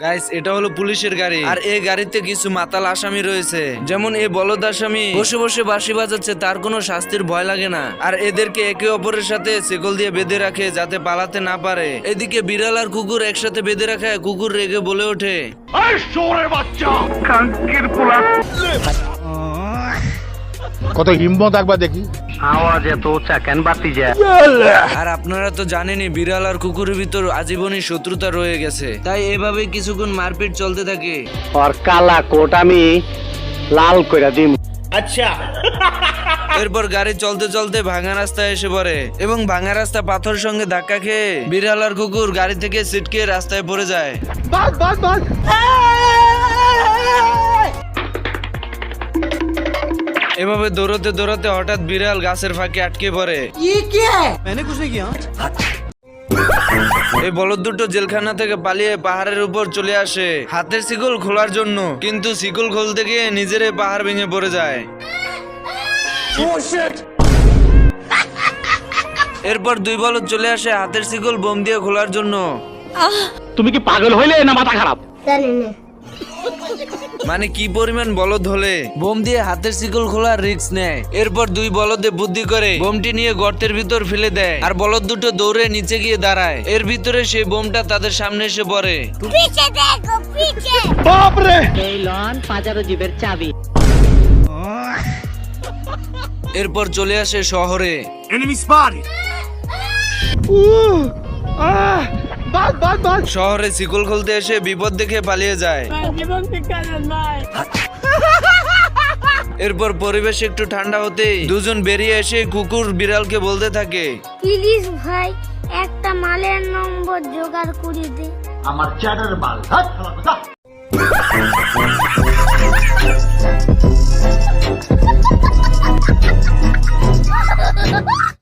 Guys, এটা হলো পুলিশের গাড়ি, আর এই গাড়িতে কিছু মাতাল আসামি রয়েছে। যেমন এই বলদ আসামি বসে বসে বাঁশি বাজাচ্ছে, তার কোনো শাস্তির ভয় লাগে না। আর এদেরকে একে অপরের সাথে শিকল দিয়ে বেঁধে রাখে যাতে পালাতে না পারে। এদিকে বিড়াল আর কুকুর একসাথে বেঁধে রাখায় কুকুর রেগে বলে ওঠে, কত হিম্মত একবার দেখি। আওয়াজ এত উঁচা কেন বাতি যায়? আর আপনারা তো জানেনই বিড়াল আর কুকুরের ভিতর আজীবনই শত্রুতা রয়ে গেছে, তাই এভাবে কিছুক্ষণ মারপিট চলতে থাকে। আর কালা কোট আমি লাল কইরা দিম। এরপর গাড়ি চলতে চলতে ভাঙা রাস্তায় এসে পড়ে এবং ভাঙা রাস্তা পাথর সঙ্গে ধাক্কা খেয়ে বিড়াল আর কুকুর গাড়ি থেকে ছিটকে রাস্তায় পড়ে যায়। এভাবে দৌড়তে দৌড়তে হঠাৎ বিড়াল গাছের ফাঁকে আটকে পড়ে। এই বলদ দুটো জেলখানা থেকে পালিয়ে পাহাড়ের উপর চলে আসে হাতের শিকল খোলার জন্য, কিন্তু শিকল খুলতে গিয়ে নিজের পাহাড় ভেঙে পড়ে যায়। এরপর দুই বলদ চলে আসে হাতের শিকল বোম দিয়ে খোলার জন্য। তুমি কি পাগল হইলে না মাথা খারাপ? মানে কি পরিমাণ বলদ হলে বোম দিয়ে হাতের শিকল খোলার রিস্ক নেয়। এরপর দুই বলদে বুদ্ধি করে বোমটি নিয়ে গর্তের ভিতর ফেলে দেয়, আর বলদ দুটো দৌড়ে নিচে গিয়ে দাঁড়ায়। এর ভিতরে সেই বোমটা তাদের সামনে এসে পড়ে। এই লন পাজারো জিবের চাবি। এরপর চলে আসে শহরে। শহরে শিকল খুলতে এসে বিপদ দেখে পালিয়ে যায়। এরপর পরিবেশ একটু ঠান্ডা হতেই দুজন বেরিয়ে এসে কুকুর বিড়ালকে বলতে থাকে, প্লিজ ভাই একটা মালের নম্বর জোগাড় করে দে। আমার চ্যাটার মাল।